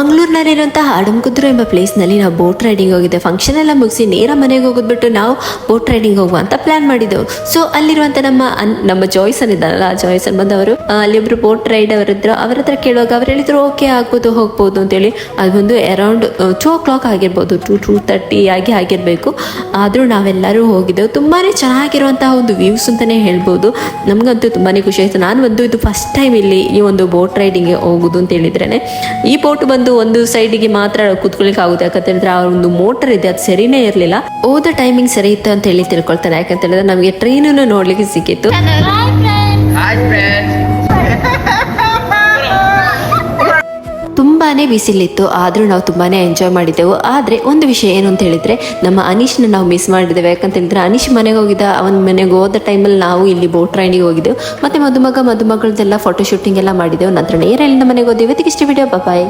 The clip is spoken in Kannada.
ಮಂಗಳೂರಿನಲ್ಲಿರುವಂತಹ ಅಡಂಕುದ್ರು ಎಂಬ ಪ್ಲೇಸ್ನಲ್ಲಿ ನಾವು ಬೋಟ್ ರೈಡಿಂಗ್ ಹೋಗಿದ್ದೆ. ಫಂಕ್ಷನ್ ಎಲ್ಲ ಮುಗಿಸಿ ನೇರ ಮನೆಗೆ ಹೋಗೋದ್ಬಿಟ್ಟು ನಾವು ಬೋಟ್ ರೈಡಿಂಗ್ ಹೋಗುವ ಅಂತ ಪ್ಲಾನ್ ಮಾಡಿದ್ದೆವು. ಸೊ ಅಲ್ಲಿರುವಂತ ನಮ್ಮ ಜಾಯ್ಸನ್ ಇದ್ದಾರಲ್ಲ, ಆ ಜಾಯ್ಸನ್ ಬಂದವರು ಅಲ್ಲಿ ಒಬ್ರು ಬೋಟ್ ರೈಡ್ ಅವರಿದ್ರು. ಅವ್ರ ಹತ್ರ ಕೇಳುವಾಗ ಅವ್ರು ಹೇಳಿದ್ರು ಓಕೆ ಆಗ್ಬೋದು, ಹೋಗ್ಬೋದು ಅಂತೇಳಿ. ಅದು ಒಂದು ಅರೌಂಡ್ 2 o'clock ಆಗಿರ್ಬೋದು, 2:30 ಆಗಿರಬೇಕು. ಆದರೂ ನಾವೆಲ್ಲರೂ ಹೋಗಿದ್ದೆವು. ತುಂಬಾ ಚೆನ್ನಾಗಿರುವಂತಹ ಒಂದು ವ್ಯೂಸ್ ಅಂತಲೇ ಹೇಳ್ಬೋದು. ನಮಗಂತೂ ತುಂಬಾ ಖುಷಿ ಆಯಿತು. ನಾನು ಇದು ಫಸ್ಟ್ ಟೈಮ್ ಇಲ್ಲಿ ಈ ಒಂದು ಬೋಟ್ ರೈಡಿಂಗ್ಗೆ ಹೋಗೋದು ಅಂತ ಹೇಳಿದ್ರೇ. ಈ ಬೋಟ್ ಬಂದು ಒಂದು ಸೈಡಿಗೆ ಮಾತ್ರ ಕೂತ್ಕೊಳ್ಳಿಕ್ಕೆ ಆಗುತ್ತೆ. ಯಾಕಂತ ಹೇಳಿದ್ರೆ ಆ ಒಂದು ಮೋಟರ್ ಇದೆ, ಅದು ಸರಿನೇ ಇರಲಿಲ್ಲ. ಹೋದ ಟೈಮಿಂಗ್ ಸರಿ ಇತ್ತು ಅಂತ ಹೇಳಿ ತಿಳ್ಕೊಳ್ತಾರೆ. ಯಾಕಂತ ಹೇಳಿದ್ರೆ ನಮಗೆ ಟ್ರೈನನ್ನು ನೋಡ್ಲಿಕ್ಕೆ ಸಿಕ್ಕಿತ್ತು. ತುಂಬಾನೇ ಬಿಸಿಲಿತ್ತು, ಆದರೂ ನಾವು ತುಂಬಾನೇ ಎಂಜಾಯ್ ಮಾಡಿದ್ದೆವು. ಆದರೆ ಒಂದು ವಿಷಯ ಏನು ಅಂತ ಹೇಳಿದ್ರೆ, ನಮ್ಮ ಅನೀಶ್ನ ನಾವು ಮಿಸ್ ಮಾಡಿದ್ದೇವೆ. ಯಾಕಂತ ಹೇಳಿದ್ರೆ ಅನೀಶ್ ಮನೆಗೆ ಹೋಗಿದ್ದ, ಅವನ ಮನೆಗೆ ಹೋದ ಟೈಮಲ್ಲಿ ನಾವು ಇಲ್ಲಿ ಬೋಟ್ ರೈಡಿಂಗ್ ಹೋಗಿದ್ದೆವು. ಮತ್ತೆ ಮದುಮಗಳದೆಲ್ಲ ಫೋಟೋ ಶೂಟಿಂಗ್ ಎಲ್ಲ ಮಾಡಿದ್ದೆವು. ನಂತರ ನೇರ ಇಲ್ಲಿಂದ ಮನೆಗೆ ಹೋದೆವು. ಇವತ್ತಿಗೆ ಇಷ್ಟ ವಿಡಿಯೋ, ಬಾಯ್.